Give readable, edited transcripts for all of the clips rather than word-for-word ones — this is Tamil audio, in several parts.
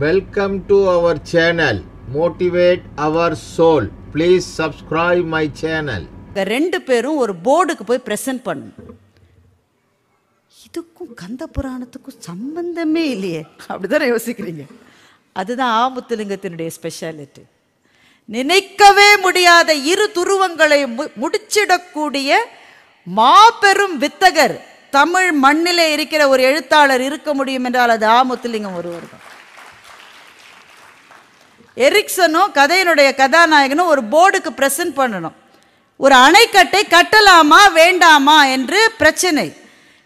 Welcome to our channel. Motivate our soul. Please subscribe my channel. இந்த ரெண்டு பேரும் ஒரு போர்டுக்கு போய் பிரசன்ட் பண்ணணும். இதுக்கும் கந்த புராணத்துக்கும் சம்பந்தமே இல்லையே, அப்படிதான் யோசிக்கிறீங்க. அதுதான் ஆமுத்துலிங்கத்தினுடைய ஸ்பெஷாலிட்டி. நினைக்கவே முடியாத இரு துருவங்களை முடிச்சிடக்கூடிய மாபெரும் வித்தகர் தமிழ் மண்ணிலே இருக்கிற ஒரு எழுத்தாளர் இருக்க முடியும் என்றால் அது ஆமுத்துலிங்கம் ஒருவர் தான். எரிக்சனும் கதையினுடைய கதாநாயகனும் ஒரு போர்டுக்கு பிரசன்ட் பண்ணணும். ஒரு அணைக்கட்டை கட்டலாமா வேண்டாமா என்று பிரச்சனை.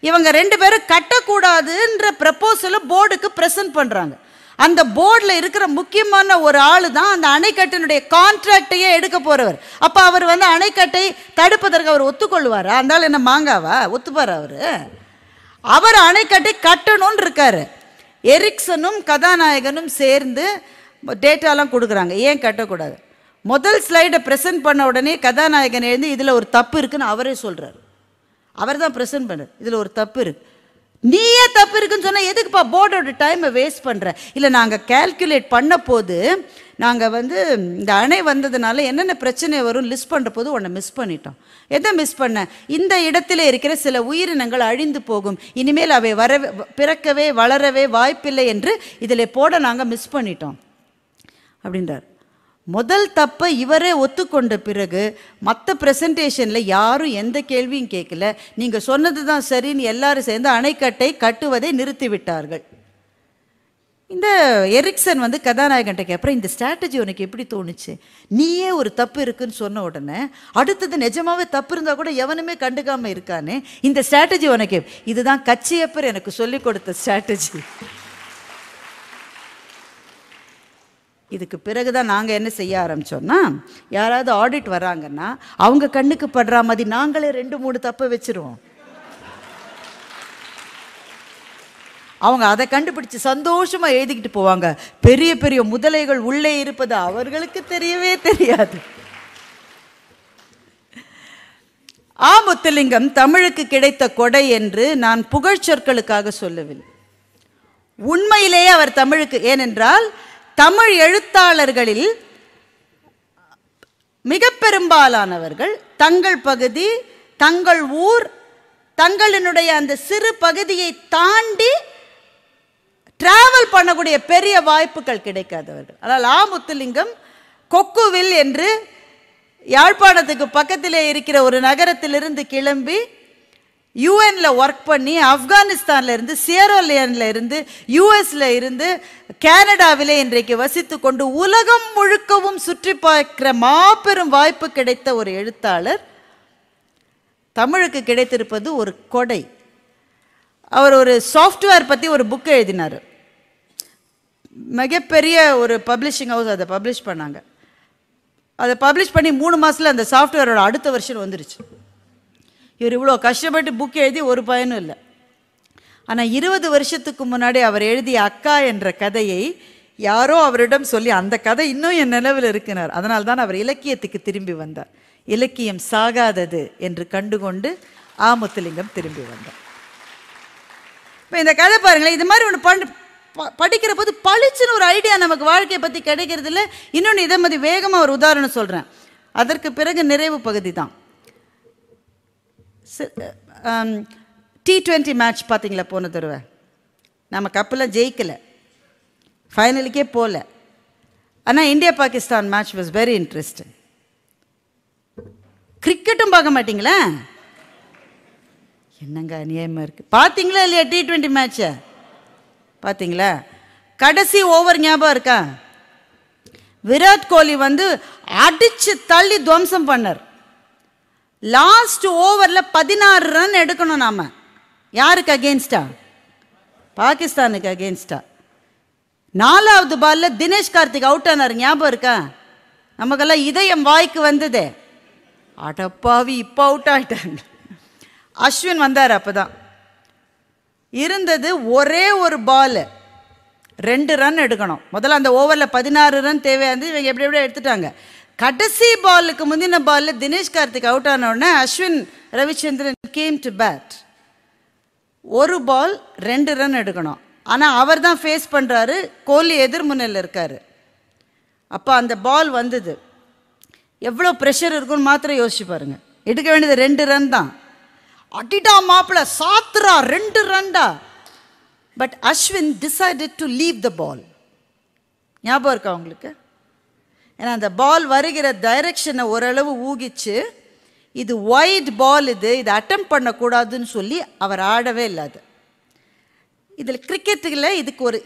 இவங்க ரெண்டு பேரும் கட்டக்கூடாதுன்ற ப்ரப்போசலை போர்டுக்கு பிரசன்ட் பண்ணுறாங்க. அந்த போர்டில் இருக்கிற முக்கியமான ஒரு ஆள் தான் அந்த அணைக்கட்டினுடைய கான்ட்ராக்டையே எடுக்க போகிறவர். அப்போ அவர் அணைக்கட்டை தடுப்பதற்கு அவர் ஒத்துக்கொள்வாரா? இருந்தாலும் என்ன மாங்காவா? ஒத்துப்பார் அவர் அணைக்கட்டை கட்டணும்னு இருக்காரு. எரிக்சனும் கதாநாயகனும் சேர்ந்து டேட்டாலாம் கொடுக்குறாங்க. ஏன் கட்டக்கூடாது? முதல் ஸ்லைடை ப்ரெசென்ட் பண்ண உடனே கதாநாயகன் எழுந்து இதில் ஒரு தப்பு இருக்குன்னு அவரே சொல்கிறார். அவர் தான் ப்ரெசென்ட் பண்ணுறார். இதில் ஒரு தப்பு இருக்குது. நீயே தப்பு இருக்குன்னு சொன்னால் எதுக்குப்பா போர்டோட டைமை வேஸ்ட் பண்ணுற? இல்லை, நாங்கள் கேல்குலேட் பண்ண போது நாங்கள் இந்த அணை வந்ததுனால என்னென்ன பிரச்சனை வரும் லிஸ்ட் பண்ணுற போது உன்னை மிஸ் பண்ணிட்டோம். எதை மிஸ் பண்ண? இந்த இடத்துல இருக்கிற சில உயிரினங்கள் அழிந்து போகும், இனிமேல் அவை பிறக்கவே வளரவே வாய்ப்பில்லை என்று இதில் போட நாங்கள் மிஸ் பண்ணிட்டோம் அப்படின்றார். முதல் தப்பை இவரே ஒத்துக்கொண்ட பிறகு மற்ற ப்ரெசன்டேஷனில் யாரும் எந்த கேள்வியும் கேட்கல. நீங்கள் சொன்னது தான் சரின்னு எல்லாரும் சேர்ந்து அணைக்கட்டை கட்டுவதை நிறுத்திவிட்டார்கள். இந்த எரிக்சன் கதாநாயகன்ட்ட கேட்குறேன், இந்த ஸ்ட்ராட்டஜி உனக்கு எப்படி தோணுச்சு? நீயே ஒரு தப்பு இருக்குன்னு சொன்ன உடனே அடுத்தது நிஜமாவே தப்பு இருந்தால் கூட எவனுமே கண்டுக்காமல் இருக்கானே, இந்த ஸ்ட்ராட்டஜி உனக்கு? இதுதான் கச்சியப்பர் எனக்கு சொல்லிக் கொடுத்த ஸ்ட்ராட்டஜி. இதுக்கு பிறகு தான் நாங்கள் என்ன செய்ய ஆரம்பித்தோம்னா, யாராவது ஆடிட் வராங்கன்னா அவங்க கண்ணுக்கு படுற மாதிரி நாங்களே 2-3 தப்பை வச்சுருவோம். அவங்க அதை கண்டுபிடிச்சு சந்தோஷமாக எழுதிக்கிட்டு போவாங்க. பெரிய பெரிய முதலைகள் உள்ளே இருப்பது அவர்களுக்கு தெரியவே தெரியாது. ஆமுத்துலிங்கம் தமிழுக்கு கிடைத்த கொடை என்று நான் புகழ்ச்சொற்களுக்காக சொல்லவில்லை. உண்மையிலேயே அவர் தமிழுக்கு, ஏனென்றால் தமிழ் எழுத்தாளர்களில் மிக பெரும்பாலானவர்கள் தங்கள் பகுதி, தங்கள் ஊர், தங்களினுடைய அந்த சிறு பகுதியை தாண்டி டிராவல் பண்ணக்கூடிய பெரிய வாய்ப்புகள் கிடைக்காதவர்கள். ஆனால் ஆமுத்துலிங்கம் கொக்குவில் என்று யாழ்ப்பாணத்துக்கு பக்கத்திலே இருக்கிற ஒரு நகரத்திலிருந்து கிளம்பி யூஎன்ல ஒர்க் பண்ணி ஆப்கானிஸ்தான்ல இருந்து, சியரோலியன்ல இருந்து, யூஎஸ்ல இருந்து, கனடாவிலே இன்றைக்கு வசித்து கொண்டு உலகம் முழுக்கவும் சுற்றி பார்க்கிற மாபெரும் வாய்ப்பு கிடைத்த ஒரு எழுத்தாளர். தமிழுக்கு கிடைத்திருப்பது ஒரு கொடை. அவர் ஒரு சாஃப்ட்வேர் பற்றி ஒரு புக் எழுதினார். மிகப்பெரிய ஒரு பப்ளிஷிங் ஹவுஸ் அதை பப்ளிஷ் பண்ணாங்க. அதை பப்ளிஷ் பண்ணி 3 மாதத்தில் அந்த சாஃப்ட்வேரோட அடுத்த வருஷன் வந்துருச்சு. இவர் இவ்வளோ கஷ்டப்பட்டு புக் எழுதி ஒரு பயனும் இல்லை. ஆனால் 20 வருஷத்துக்கு முன்னாடி அவர் எழுதிய அக்கா என்ற கதையை யாரோ அவரிடம் சொல்லி அந்த கதை இன்னும் என் நினைவில் இருக்கிறார். அதனால் தான் அவர் இலக்கியத்துக்கு திரும்பி வந்தார். இலக்கியம் சாகாதது என்று கண்டுகொண்டு ஆமுத்துலிங்கம் திரும்பி வந்தார். இப்போ இந்த கதை பாருங்களேன், இது மாதிரி ஒன்று படிக்கிற போது பளிச்சுன்னு ஒரு ஐடியா நமக்கு வாழ்க்கையை பற்றி கிடைக்கிறது இல்லை. இன்னொன்று இதை மாதிரி வேகமாக ஒரு உதாரணம் சொல்கிறேன், அதற்கு பிறகு நிறைவு பகுதி தான். T20 மேட்ச் பார்த்தீங்களா? போன தடவை நம்ம கப்பெல்லாம் ஜெயிக்கலை, ஃபைனலுக்கே போகல. ஆனால் India Pakistan match was very interesting. கிரிக்கெட்டும் பார்க்க மாட்டிங்களா? என்னங்க அநியாயமாக இருக்குது. பார்த்தீங்களா இல்லையா T20 மேட்சை? பார்த்தீங்களா? கடைசி ஓவர் ஞாபகம் இருக்கா? விராட் கோலி அடித்து தள்ளி துவம்சம் பண்ணார். லாஸ்ட் ஓவரில் 16 ரன் எடுக்கணும். நாம யாருக்கு அகெயின்ஸ்டா? பாகிஸ்தானுக்கு அகெயின்ஸ்டா. 4வது பால்ல தினேஷ் கார்த்திக் அவுட் ஆனார். ஞாபகம் இருக்கா? நமக்கெல்லாம் இதயம் வாய்க்கு வந்ததே, அடப்பாவி இப்போ அவுட் ஆயிட்டாங்க. அஸ்வின் வந்தார். அப்போதான் இருந்தது ஒரே ஒரு பால், 2 ரன் எடுக்கணும். முதல்ல அந்த ஓவரில் 16 ரன் தேவையானது, இவங்க எப்படி எப்படியோ எடுத்துட்டாங்க. கடைசி பாலுக்கு முந்தின பாலில் தினேஷ் கார்த்திக் அவுட் ஆன உடனே Ashwin Ravichandran came to bat. ஒரு பால் 2 ரன் எடுக்கணும். ஆனால் அவர் தான் ஃபேஸ் பண்ணுறாரு, கோலி எதிர்முனையில் இருக்கார். அப்போ அந்த பால் வந்தது, எவ்வளோ ப்ரெஷர் இருக்குன்னு மாத்திரம் யோசிச்சு பாருங்க. எடுக்க வேண்டியது 2 ரன் தான். அடிடா மாப்பிள்ள சாத்துறா 2 ரன்டா. But Ashwin decided to leave the ball. ஞாபகம் இருக்கா உங்களுக்கு? ஏன்னா அந்த பால் வருகிற டைரக்ஷனை ஓரளவு ஊகிச்சு, இது ஒயிட் பால், இது அட்டெம்ப்ட் பண்ணக்கூடாதுன்னு சொல்லி அவர் ஆடவே இல்லாது. இதில் கிரிக்கெட்டில் இதுக்கு ஒரு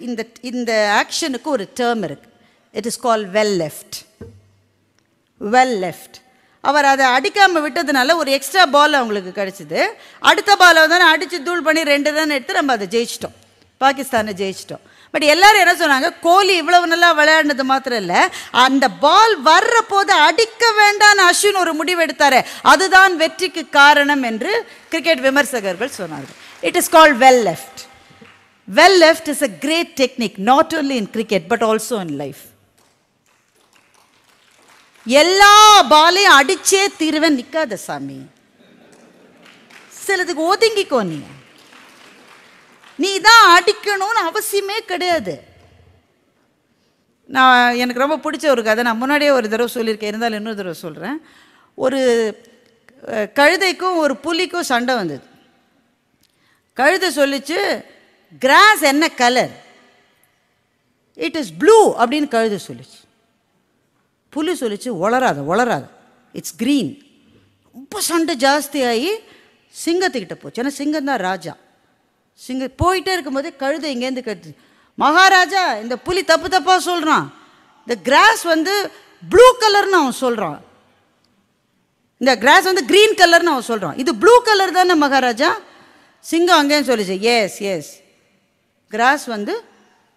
இந்த ஆக்ஷனுக்கு ஒரு டேர்ம் இருக்கு. It is call well left. Well left. அவர் அதை அடிக்காமல் விட்டதுனால ஒரு எக்ஸ்ட்ரா பால் அவங்களுக்கு கிடச்சிது. அடுத்த பாலை தானே அடித்து தூள் பண்ணி 2 ரன் எடுத்து நம்ம அதை ஜெயிச்சிட்டோம், பாகிஸ்தானை ஜெயிச்சிட்டோம். பட் எல்லாரும் என்ன சொன்னாங்க, கோலி இவ்வளவு நல்லா விளையாடினது மாத்திரம் இல்லை, அந்த பால் வர்ற போது அடிக்க வேண்டான்னு அஸ்வின் ஒரு முடிவு எடுத்தாரு, அதுதான் வெற்றிக்கு காரணம் என்று கிரிக்கெட் விமர்சகர்கள் சொன்னார்கள். It is called well left. Well left is a great technique not only in cricket but also in life. எல்லா பாலையும் அடிச்சே தீர்வேன் நிக்காத சாமி, சிலதுக்கு ஒதுங்கிக்கோ. நீ தான் அடிக்கணும்னு அவசியமே கிடையாது. எனக்கு ரொம்ப பிடிச்ச ஒரு கதை, நான் முன்னாடியே ஒரு தடவை சொல்லியிருக்கேன், இருந்தாலும் இன்னொரு தடவை சொல்கிறேன். ஒரு கழுதைக்கும் ஒரு புலிக்கும் சண்டை வந்தது. கழுதை சொல்லிச்சு, கிராஸ் என்ன கலர்? இட் இஸ் ப்ளூ அப்படின்னு கழுதை சொல்லிச்சு. புலி சொல்லிச்சு, வளராத, இட்ஸ் க்ரீன். ரொம்ப சண்டை ஜாஸ்தியாகி சிங்கத்துக்கிட்ட போச்சு. ஏன்னா சிங்கம் தான் ராஜா. சிங்கம் போயிட்டே இருக்கும்போது கழுதை இங்கேருந்து கட்டு, மகாராஜா இந்த புலி தப்பாக சொல்கிறான், இந்த கிராஸ் ப்ளூ கலர்னு அவன் சொல்கிறான், இந்த கிராஸ் க்ரீன் கலர்னு அவன் சொல்கிறான், இது ப்ளூ கலர் தானே மகாராஜா? சிங்கம் அங்கேயும் சொல்லிச்சு, எஸ் கிராஸ்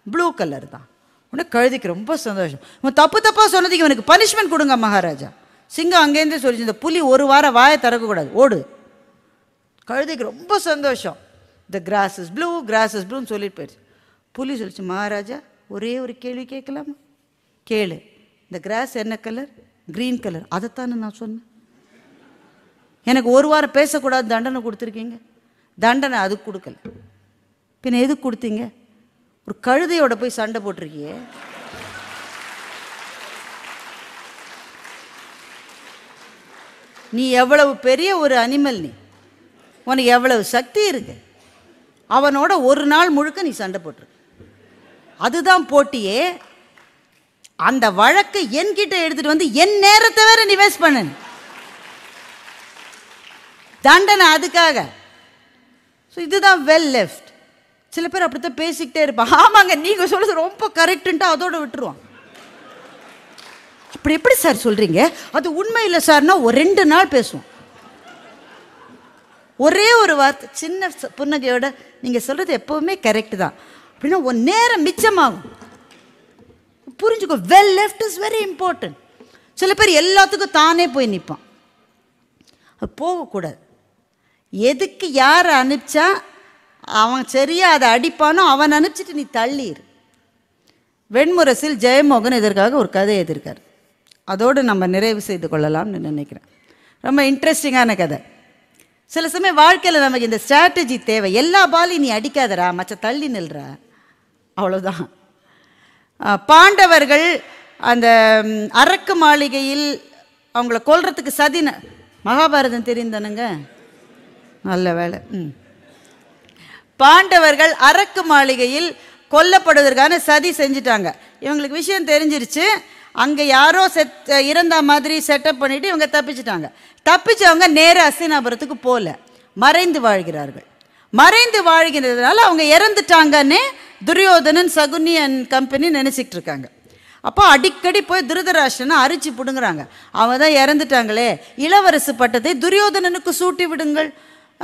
ப்ளூ கலர் தான். உடனே கழுதைக்கு ரொம்ப சந்தோஷம், இவன் தப்பாக சொன்னதுக்கு இவனுக்கு பனிஷ்மெண்ட் கொடுங்க மகாராஜா. சிங்கம் அங்கேருந்து சொல்லிச்சு, இந்த புலி ஒரு வாரம் வாயை திறக்கக்கூடாது, ஓடு. கழுதைக்கு ரொம்ப சந்தோஷம். த கிராஸ் இஸ் ப்ளூன்னு சொல்லிட்டு போயிடுச்சு. புலி சொல்லிச்சு, மகாராஜா ஒரே ஒரு கேள்வி கேட்கலாமா? கேளு. இந்த கிராஸ் என்ன கலர்? Green colour. அதைத்தானே நான் சொன்னேன். எனக்கு ஒரு வாரம் பேசக்கூடாது தண்டனை கொடுத்துருக்கீங்க. தண்டனை அதுக்கு கொடுக்கல, பின்ன எதுக்கு கொடுத்தீங்க? ஒரு கழுதையோட போய் சண்டை போட்டிருக்கியே. நீ எவ்வளவு பெரிய ஒரு அனிமல், நீ உனக்கு எவ்வளவு சக்தி இருக்கு. அவனோட ஒரு நாள் முழுக்க நீ சண்டை போட்டிரு, அதுதான் போட்டியே. அந்த வழக்கை என்கிட்ட எடுத்துட்டு என் நேரத்தை வேற நீ வேஸ்ட் பண்ண. தண்டனை அதுக்காக. இதுதான் வெல் லெஃப்ட். சில பேர் அப்படித்தான் பேசிக்கிட்டே இருப்பான். ஆமாங்க நீங்க சொல்றது ரொம்ப கரெக்டுன்ட்டு அதோட விட்டுருவான். அப்படி எப்படி சார் சொல்றீங்க? அது உண்மை இல்லை சார்னா ஒரு 2 நாள் பேசுவோம். ஒரே ஒரு வார்த்தை சின்ன புன்னகையோட, நீங்க சொல்றது எப்பவுமே கரெக்ட் தான் அப்படின்னா ஒரு நேரம் மிச்சமாகும். புரிஞ்சுக்கோ, well left is very important. சில பேர் எல்லாத்துக்கும் தானே போய் நிற்பான். அது போகக்கூடாது. எதுக்கு யார் அனுப்பிச்சா அவன் சரியா அதை அடிப்பானோ அவன் அனுப்பிச்சிட்டு நீ தள்ளிடு. வெண்முரசில் ஜெயமோகன் இதற்காக ஒரு கதை எழுதியிருக்கார். அதோடு நம்ம நிறைவு செய்து கொள்ளலாம்னு நினைக்கிறேன். ரொம்ப இன்ட்ரெஸ்டிங்கான கதை. சில சமயம் வாழ்க்கையில் நமக்கு இந்த ஸ்ட்ராட்டஜி தேவை. எல்லா பாலையும் நீ அடிக்காதரா, மற்ற தள்ளி நில்றா, அவ்வளோதான். பாண்டவர்கள் அந்த அரக்கு மாளிகையில் அவங்கள கொல்றதுக்கு சதின, மகாபாரதம் தெரிந்தானுங்க, நல்ல வேலை. பாண்டவர்கள் அரக்கு மாளிகையில் கொல்லப்படுவதற்கான சதி செஞ்சிட்டாங்க. இவங்களுக்கு விஷயம் தெரிஞ்சிருச்சு. அங்கே யாரோ இறந்த மாதிரி செட்டப் பண்ணிவிட்டு இவங்க தப்பிச்சிட்டாங்க. தப்பிச்சவங்க நேர அஸ்தினாபுரத்துக்கு போகல, மறைந்து வாழ்கிறார்கள். மறைந்து வாழ்கிறதுனால அவங்க இறந்துட்டாங்கன்னு துரியோதனன் சகுனி அண்ட் கம்பெனி நினச்சிக்கிட்டு இருக்காங்க. அப்போ அடிக்கடி போய் திருதராஷ்டிரனை அரிச்சு பிடுங்குறாங்க. அவங்க தான் இறந்துட்டாங்களே, இளவரசு பட்டத்தை துரியோதனனுக்கு சூட்டி விடுங்கள்.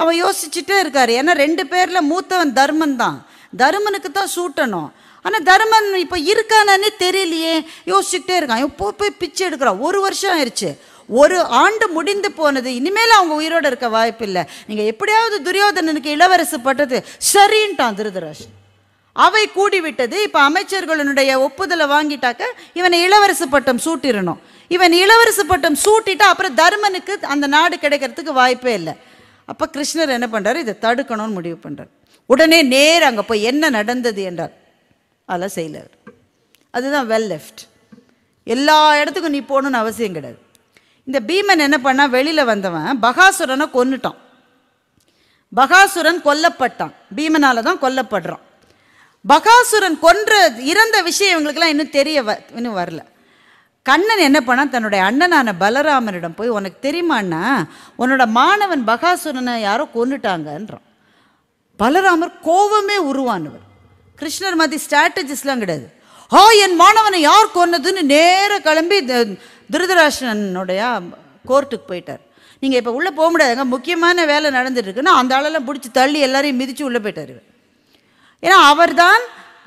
அவன் யோசிச்சுட்டே இருக்காரு. ஏன்னா 2 பேரில் மூத்தவன் தர்மன் தான், தர்மனுக்கு தான் சூட்டணும். ஆனால் தர்மன் இப்போ இருக்கானே தெரியலையே, யோசிச்சுக்கிட்டே இருக்கான். இப்போ போய் பிச்சை எடுக்கிறான். 1 வருஷம் ஆயிடுச்சு, 1 ஆண்டு முடிந்து போனது. இனிமேல் அவங்க உயிரோடு இருக்க வாய்ப்பு இல்லை. நீங்கள் எப்படியாவது துரியோதனனுக்கு இளவரசு பட்டது சரின்ட்டான் திருதராஷ்டிரன். அவை கூடிவிட்டது. இப்போ அமைச்சர்களுடைய ஒப்புதலை வாங்கிட்டாக்க இவனை இளவரசு பட்டம் சூட்டிடணும். இவன் இளவரசு பட்டம் சூட்டிட்டா அப்புறம் தர்மனுக்கு அந்த நாடு கிடைக்கிறதுக்கு வாய்ப்பே இல்லை. அப்போ கிருஷ்ணர் என்ன பண்ணுறாரு, இதை தடுக்கணும்னு முடிவு பண்ணுறார். உடனே நேர் அங்கே போய் என்ன நடந்தது என்றார். அதெல்லாம் செய்யல. அதுதான் வெல் லெஃப்ட். எல்லா இடத்துக்கும் நீ போகணுன்னு அவசியம் கிடையாது. இந்த பீமன் என்ன பண்ணா, வெளியில் வந்தவன் பகாசுரனை கொன்னுட்டான். பகாசுரன் கொல்லப்பட்டான். பீமனால தான் கொல்லப்படுறான். பகாசுரன் இறந்த விஷயம் இவங்களுக்கெல்லாம் இன்னும் வரல. கண்ணன் என்ன பண்ணா, தன்னுடைய அண்ணனான பலராமனிடம் போய், உனக்கு தெரியுமாண்ணா உன்னோட மாணவன் பகாசுரனை யாரோ கொன்னுட்டாங்கன்றான். பலராமர் கோபமே உருவானவர். கிருஷ்ணர் மாதிரி ஸ்ட்ராட்டஜிஸ்லாம் கிடையாது. என் மாணவனை யார் கொன்னதுன்னு நேர கிளம்பி திருதராஷ்டிரனுடைய கோர்ட்டுக்கு போயிட்டார். நீங்கள் இப்போ உள்ளே போக முடியாதுங்க, முக்கியமான வேலை நடந்துட்டு இருக்குன்னா அந்த ஆளெல்லாம் பிடிச்சி தள்ளி எல்லாரையும் மிதித்து உள்ளே போயிட்டார். ஏன்னா அவர் தான்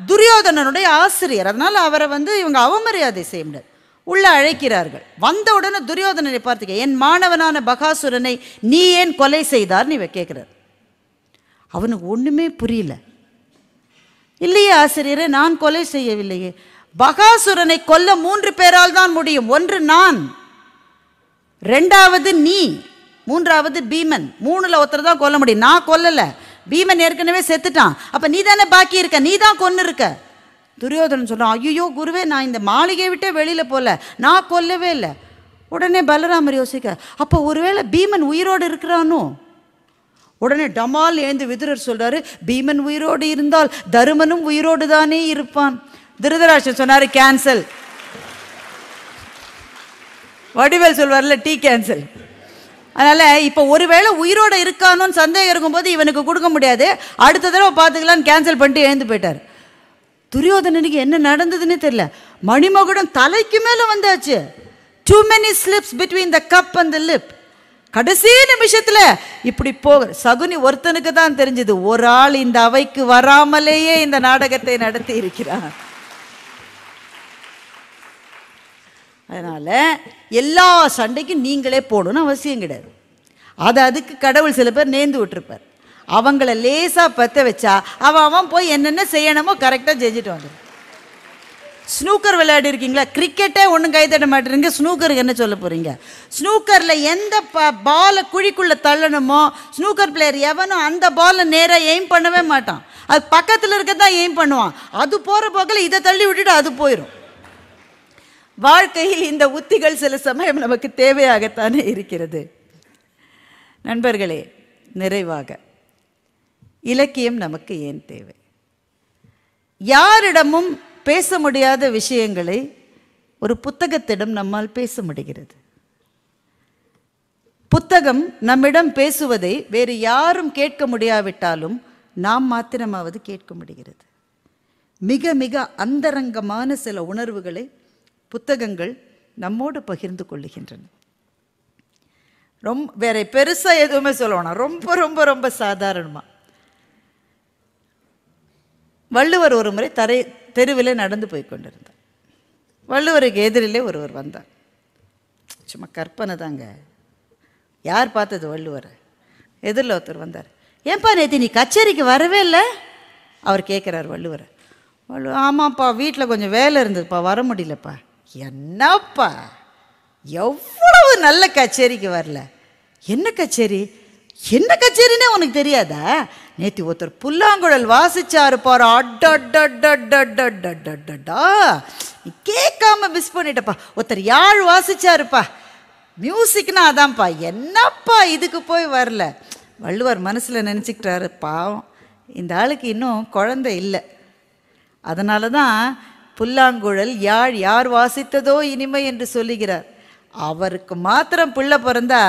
துரியோதனனுடைய ஆசிரியர். அதனால் அவரை இவங்க அவமரியாதை செய்ய முடியாது. உள்ளே அழைக்கிறார்கள். வந்த உடனே துரியோதனனை பார்த்துக்க, என் மாணவனான பகாசுரனை நீ ஏன் கொலை செய்தார்னு இவ கேட்குறார். அவனுக்கு ஒன்றுமே புரியல. இல்லையே ஆசிரியரே, நான் கொலை செய்யவில்லையே. பகாசுரனை கொல்ல 3 பேரால் தான் முடியும். ஒன்று நான், 2வது நீ, 3வது பீமன். 3ல் ஒருத்தர் தான் கொல்ல முடியும். நான் கொல்லலை. பீமன் ஏற்கனவே செத்துட்டான். அப்போ நீ தானே பாக்கி இருக்க, நீ தான் கொன்னு இருக்க. துரியோதனன் சொல்கிறான், ஐயோ குருவே, நான் இந்த மாளிகையை விட்டே வெளியில் போகல, நான் கொல்லவே இல்லை. உடனே பலராமர் யோசிக்க, அப்போ ஒருவேளை பீமன் உயிரோடு இருக்கிறானோ? உடனே டமால் எழுந்து விதுரர் சொல்றாரு, பீமன் உயிரோடு இருந்தால் தருமனும் உயிரோடு தானே இருப்பான். திருதராஷ்டிரன் சொன்னாரு, கேன்சல். வடிவேல் சொல்வார்ல, டீ கேன்சல். அதனால இப்போ ஒருவேளை உயிரோடு இருக்கானோன்னு சந்தேகம் இருக்கும்போது இவனுக்கு கொடுக்க முடியாது, அடுத்த தடவை பார்த்துக்கலான்னு கேன்சல் பண்ணிட்டு எழுந்து போயிட்டார். துரியோதனனுக்கு என்ன நடந்ததுன்னு தெரியல. மணிமகுடம் தலைக்கு மேலே வந்தாச்சு. Too many slips between the cup and the lip. கடைசி நிமிஷத்துல இப்படி சகுனி ஒருத்தனுக்கு தான் தெரிஞ்சது, ஒரு ஆள் இந்த அவைக்கு வராமலேயே இந்த நாடகத்தை நடத்தி இருக்கிறார். அதனால எல்லா சண்டைக்கும் நீங்களே போடணும்னு அவசியம் கிடையாது. அதுக்கு கடவுள் சில பேர் நேர்ந்து விட்டுருப்பார். அவங்கள லேசா பற்ற வச்சா அவன் போய் என்னென்ன செய்யணுமோ கரெக்டாக செஞ்சுட்டு வந்துடும். ஸ்னூக்கர் விளையாடி இருக்கீங்களா? கிரிக்கெட்டே ஒன்றும் கை தட்ட மாட்டேறீங்க, ஸ்னூக்கருக்கு என்ன சொல்ல போகிறீங்க? ஸ்னூக்கரில் எந்த பாலை குழிக்குள்ளே தள்ளணுமோ, ஸ்னூக்கர் பிளேயர் எவனும் அந்த பாலை நேராக எய்ம் பண்ணவே மாட்டான். அது பக்கத்தில் இருக்க தான் எய்ம் பண்ணுவான். அது போகிற போக்கில் இதை தள்ளி விட்டுட்டு அது போயிடும். வாழ்க்கையில் இந்த உத்திகள் சில சமயம் நமக்கு தேவையாகத்தானே இருக்கிறது. நண்பர்களே, நிறைவாக இலக்கியம் நமக்கு ஏன் தேவை? யாரிடமும் பேச முடியாத விஷயங்களை ஒரு புத்தகத்திடம் நம்மால் பேச முடிகிறது. புத்தகம் நம்மிடம் பேசுவதை வேறு யாரும் கேட்க முடியாவிட்டாலும் நாம் மாத்திரமாவது கேட்க முடிகிறது. மிக மிக அந்தரங்கமான சில உணர்வுகளை புத்தகங்கள் நம்மோடு பகிர்ந்து கொள்ளுகின்றன. வேற பெருசாக எதுவுமே சொல்லணும், ரொம்ப ரொம்ப ரொம்ப சாதாரணமாக. வள்ளுவர் ஒரு முறை தெருவில் நடந்து போய் கொண்டிருந்தார். வள்ளுவருக்கு எதிரிலே ஒருவர் வந்தார். சும்மா கற்பனை தாங்க, யார் பார்த்தது வள்ளுவர்? எதிரில் ஒருத்தர் வந்தார். ஏன்பா நேற்று நீ கச்சேரிக்கு வரவே இல்லை? அவர் கேட்குறார் வள்ளுவர். ஆமாப்பா, வீட்டில் கொஞ்சம் வேலை இருந்ததுப்பா, வர முடியலப்பா. என்னப்பா, எவ்வளவு நல்ல கச்சேரிக்கு வரல? என்ன கச்சேரி? என்ன கச்சேரின்னே உனக்கு தெரியாதா? நேற்று ஒருத்தர் புல்லாங்குழல் வாசிச்சாரு பாரு, அட்டா, நீ கேட்காம மிஸ் பண்ணிட்டப்பா. ஒருத்தர் யாழ் வாசிச்சாருப்பா, மியூசிக்னா அதான்ப்பா. என்னப்பா இதுக்கு போய் வரல? வள்ளுவர் மனசில் நினச்சிக்கிட்டாரு, பாவம் இந்த ஆளுக்கு இன்னும் குழந்தை இல்லை, அதனால தான் புல்லாங்குழல் யாழ் யார் வாசித்ததோ இனிமை என்று சொல்லுகிறார். அவருக்கு மாத்திரம் பிள்ளை பிறந்தா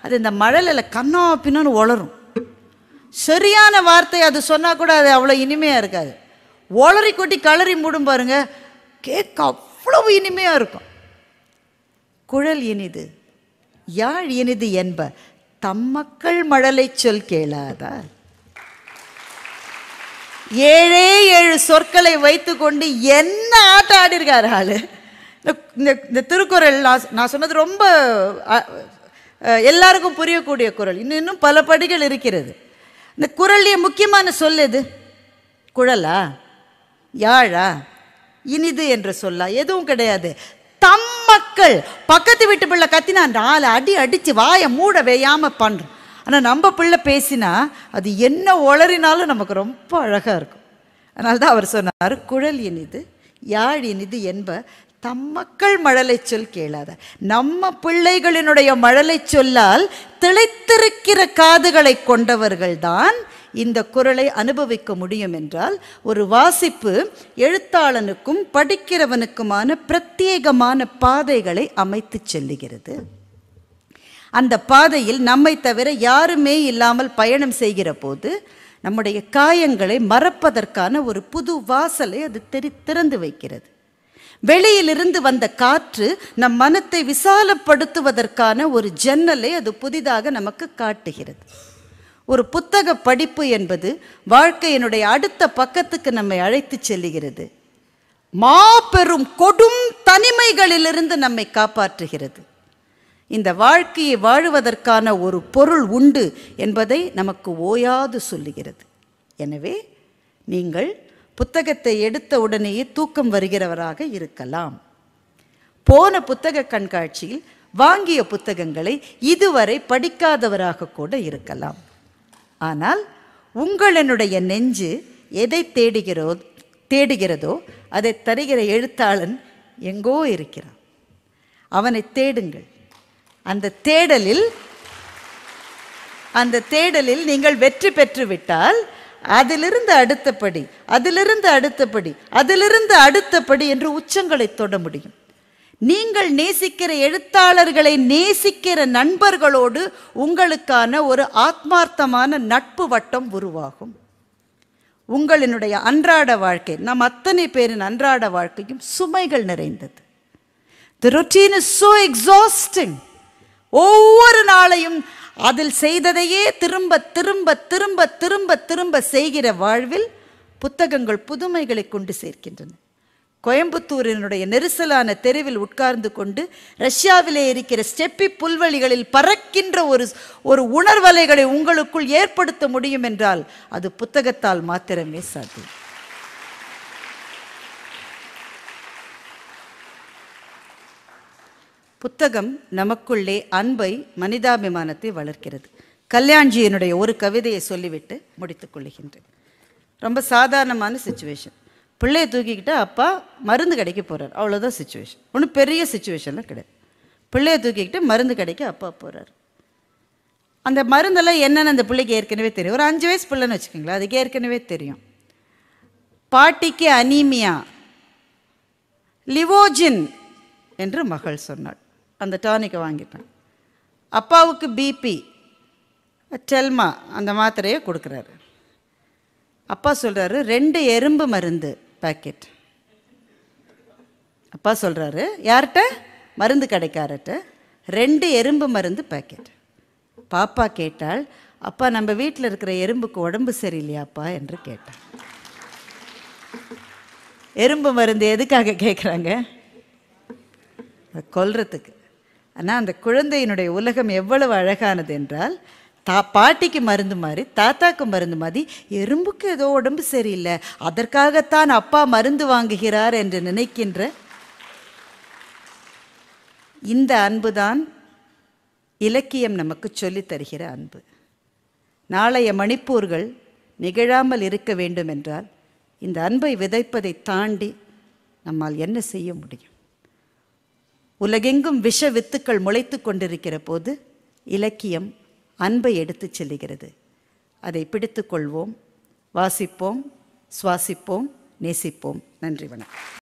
அது இந்த மழலையில் கண்ணா பின்னான்னு ஒளரும். சரியான வார்த்தை அது சொன்னால் கூட அது அவ்வளோ இனிமையாக இருக்காது. ஒளரி கொட்டி கலரி மூடும் பாருங்க, கேட்க அவ்வளவு இனிமையாக இருக்கும். குழல் இனிது யாழ் இனிது என்ப தம்மக்கள் மழலை சொல் கேளாதா. 7 சொற்களை வைத்து கொண்டு என்ன ஆட்டம் ஆடிருக்காரு ஆளு. இந்த திருக்குறள் நான் சொன்னது ரொம்ப எல்லாருக்கும் புரியக்கூடிய குறள். இன்னும் பல படிகள் இருக்கிறது. இந்த குறள்லேயே முக்கியமான சொல் எது? குழலா, யாழா, இனிது என்ற சொல்லா? எதுவும் கிடையாது. தம் மக்கள். பக்கத்து வீட்டு பிள்ளை கத்தினா 4 அடி அடித்து வாயை மூட வையாமல் பண்ணுறோம். ஆனால் நம்ம பிள்ளை பேசினா அது என்ன உளறினாலும் நமக்கு ரொம்ப அழகாக இருக்கும். அதனால தான் அவர் சொன்னார், குழல் இனிது யாழ் இனிது என்ப தம்மக்கள் மழலை சொல் கேளாத. நம்ம பிள்ளைகளினுடைய மழலை சொல்லால் திளைத்திருக்கிற காதுகளை கொண்டவர்கள்தான் இந்த குரலை அனுபவிக்க முடியும் என்றால், ஒரு வாசிப்பு எழுத்தாளனுக்கும் படிக்கிறவனுக்குமான பிரத்யேகமான பாதைகளை அமைத்து செல்லுகிறது. அந்த பாதையில் நம்மை தவிர யாருமே இல்லாமல் பயணம் செய்கிற போது நம்முடைய காயங்களை மறப்பதற்கான ஒரு புது வாசலை அது திறந்து வைக்கிறது. வெளியிலிருந்து வந்த காற்று நம் மனத்தை விசாலப்படுத்துவதற்கான ஒரு ஜன்னலை அது புதிதாக நமக்கு காட்டுகிறது. ஒரு புத்தக படிப்பு என்பது வாழ்க்கையினுடைய அடுத்த பக்கத்துக்கு நம்மை அழைத்து செல்லுகிறது. மாபெரும் கொடும் தனிமைகளிலிருந்து நம்மை காப்பாற்றுகிறது. இந்த வாழ்க்கையை வாழுவதற்கான ஒரு பொருள் உண்டு என்பதை நமக்கு ஓயாது சொல்லுகிறது. எனவே நீங்கள் புத்தகத்தை எடுத்த உடனேயே தூக்கம் வருகிறவராக இருக்கலாம். போன புத்தக கண்காட்சியில் வாங்கிய புத்தகங்களை இதுவரை படிக்காதவராக கூட இருக்கலாம். ஆனால் உங்களினுடைய நெஞ்சு எதை தேடுகிறதோ அதை தருகிற எழுத்தாளன் எங்கோ இருக்கிறான். அவனை தேடுங்கள். அந்த தேடலில் நீங்கள் வெற்றி பெற்று விட்டால் அதிலிருந்து அடுத்தபடி, அதிலிருந்து அடுத்தபடி, அதிலிருந்து அடுத்தபடி என்று உச்சங்களை தொட முடியும். நீங்கள் நேசிக்கிற எழுத்தாளர்களை நேசிக்கிற நண்பர்களோடு உங்களுக்கான ஒரு ஆத்மார்த்தமான நட்பு வட்டம் உருவாகும். உங்களினுடைய அன்றாட வாழ்க்கை, நம் அத்தனை பேரின் அன்றாட வாழ்க்கையும் சுமைகள் நிறைந்தது. The routine is so exhausting. ஒவ்வொரு நாளையும் அதில் செய்ததையே திரும்ப திரும்ப திரும்ப திரும்ப திரும்ப செய்கிற வாழ்வில் புத்தகங்கள் புதுமைகளை கொண்டு சேர்க்கின்றன. கோயம்புத்தூரினுடைய நெரிசலான தெருவில் உட்கார்ந்து கொண்டு ரஷ்யாவிலே இருக்கிற ஸ்டெப்பி புல்வெளிகளில் பறக்கின்ற ஒரு உணர்வலைகளை உங்களுக்குள் ஏற்படுத்த முடியும் என்றால் அது புத்தகத்தால் மாத்திரமே சாத்தியம். புத்தகம் நமக்குள்ளே அன்பை, மனிதாபிமானத்தை வளர்க்கிறது. கல்யாண்ஜியினுடைய ஒரு கவிதையை சொல்லிவிட்டு முடித்துக் கொள்ளுகின்றேன். ரொம்ப சாதாரணமான சிச்சுவேஷன். பிள்ளையை தூக்கிக்கிட்டு அப்பா மருந்து கடைக்கு போகிறார், அவ்வளோதான் சிச்சுவேஷன். ஒன்றும் பெரிய சிச்சுவேஷன்லாம் கிடையாது. பிள்ளையை தூக்கிக்கிட்டு மருந்து கடைக்கு அப்பா போகிறார். அந்த மருந்தெல்லாம் என்னென்னு அந்த பிள்ளைக்கு ஏற்கனவே தெரியும். ஒரு 5 வயசு பிள்ளைன்னு வச்சுக்கோங்களேன், அதுக்கு ஏற்கனவே தெரியும். பாட்டிக்கு அனீமியா, லிவோஜின் என்று மகள் சொன்னாள். அந்த டானிக்கை வாங்கிட்டான். அப்பாவுக்கு பிபி, டெல்மா அந்த மாத்திரையை கொடுக்குறாரு. அப்பா சொல்கிறாரு 2 எறும்பு மருந்து பேக்கெட். அப்பா சொல்கிறாரு யார்கிட்ட? மருந்து கடைக்காரர்கிட்ட 2 எறும்பு மருந்து பேக்கெட். பாப்பா கேட்டால், அப்பா நம்ம வீட்டில் இருக்கிற எறும்புக்கு உடம்பு சரியில்லையாப்பா என்று கேட்டான். எறும்பு மருந்து எதுக்காக கேட்குறாங்க? கொல்றதுக்கு. ஆனால் அந்த குழந்தையினுடைய உலகம் எவ்வளவு அழகானது என்றால், பாட்டிக்கு மருந்து மாதிரி, தாத்தாக்கு மருந்து மாதிரி, எறும்புக்கு ஏதோ உடம்பு சரியில்லை, அதற்காகத்தான் அப்பா மருந்து வாங்குகிறார் என்று நினைக்கின்ற இந்த அன்புதான் இலக்கியம் நமக்கு சொல்லித் தருகிற அன்பு. நாளைய மணிப்பூர்கள் நிகழாமல் இருக்க வேண்டும் என்றால் இந்த அன்பை விதைப்பதை தாண்டி நம்மால் என்ன செய்ய முடியும்? உலகெங்கும் விஷ வித்துக்கள் முளைத்து கொண்டிருக்கிற போது இலக்கியம் அன்பை எடுத்து செல்லுகிறது. அதை பிடித்து கொள்வோம், வாசிப்போம், சுவாசிப்போம், நேசிப்போம். நன்றி, வணக்கம்.